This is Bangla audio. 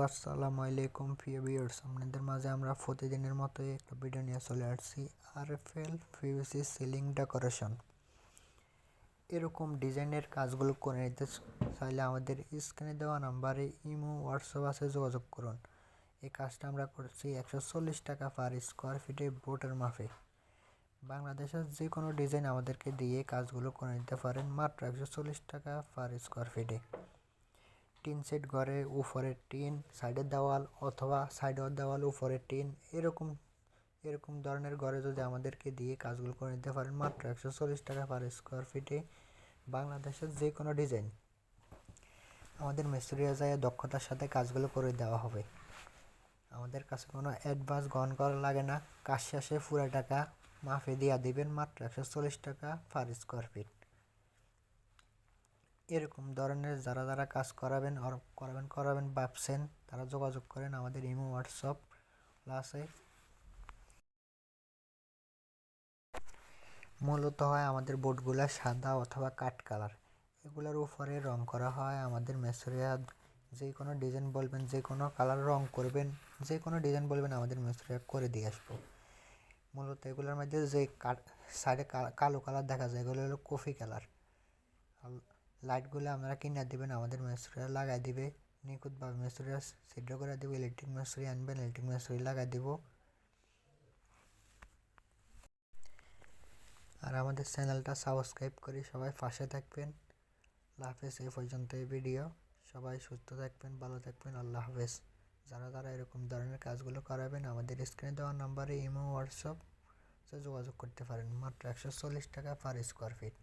আসসালামু আলাইকুম প্রিয় ভিউয়ার্স, আপনাদের মাঝে আমরা প্রতিদিনের মতোই একটা ভিডিও নিয়ে চলে আসছি। আরএফএল পিভিসি সিলিং ডেকোরেশন এরকম ডিজাইনের কাজগুলো করে নিতে চাইলে আমাদের স্ক্রিনে দেওয়া নাম্বারে ইমো হোয়াটসঅ্যাপ আছে, যোগাযোগ করুন। এই কাজটা আমরা করছি 140 টাকা পার স্কোয়ার ফিটে বোর্ডের মাপে। বাংলাদেশের যে কোনো ডিজাইন আমাদেরকে দিয়ে কাজগুলো করে নিতে পারেন মাত্র 140 টাকা পার স্কোয়ার ফিটে। টিন সেট ঘরে উপরে টিন, সাইডের দেওয়াল অথবা সাইডের দেওয়াল উপরে টিন, এরকম ধরনের ঘরে যদি আমাদেরকে দিয়ে কাজগুলো করে নিতে পারেন মাত্র 140 টাকা পার স্কোয়ার ফিটে। বাংলাদেশের যে কোনো ডিজাইন আমাদের মিস্ত্রিরা যায় দক্ষতার সাথে কাজগুলো করে দেওয়া হবে। আমাদের কাছে কোনো অ্যাডভান্স গ্রহণ করা লাগে না। কাজ শেষে পুরো টাকা মাফে দিয়ে দিবেন মাত্র 140 টাকা পার স্কোয়ার ফিট। এরকম ধরনের যারা কাজ করাবেন ভাবছেন, তারা যোগাযোগ করেন। আমাদের ইমো হোয়াটসঅ্যাপ আছে। মূলত হয় আমাদের বোর্ডগুলো সাদা অথবা কাঠ কালার, এগুলোর উপরে রং করা হয়। আমাদের মিস্ত্রিরা যে কোনো ডিজাইন বলবেন, যে কোনো কালার রং করবেন, যে কোনো ডিজাইন বলবেন, আমাদের মিস্ত্রিরা করে দিয়ে আসবো। মূলত এগুলোর মধ্যে যে সাইডে কালো কালার দেখা যায়, এগুলো হলো কফি কালার। লাইটগুলো আপনারা কিনে দেবেন, আমাদের মিস্ত্রিরা লাগাই দিবে নিখুঁতভাবে। মিস্ত্রিরা ছিদ্র করে দেবে, ইলেকট্রিক মিস্ত্রি আনবেন, ইলেকট্রিক মিস্ত্রি লাগাই দিব। আর আমাদের চ্যানেলটা সাবস্ক্রাইব করে সবাই পাশে থাকবেন। আল্লাহ হাফেজ। এই পর্যন্ত এই ভিডিও। সবাই সুস্থ থাকবেন, ভালো থাকবেন। আল্লাহ হাফেজ। যারা এরকম ধরনের কাজগুলো করাবেন আমাদের স্ক্রিনে দেওয়া নাম্বারে ইমো হোয়াটসঅ্যাপ যোগাযোগ করতে পারেন মাত্র 140 টাকা পার স্কোয়ার ফিট।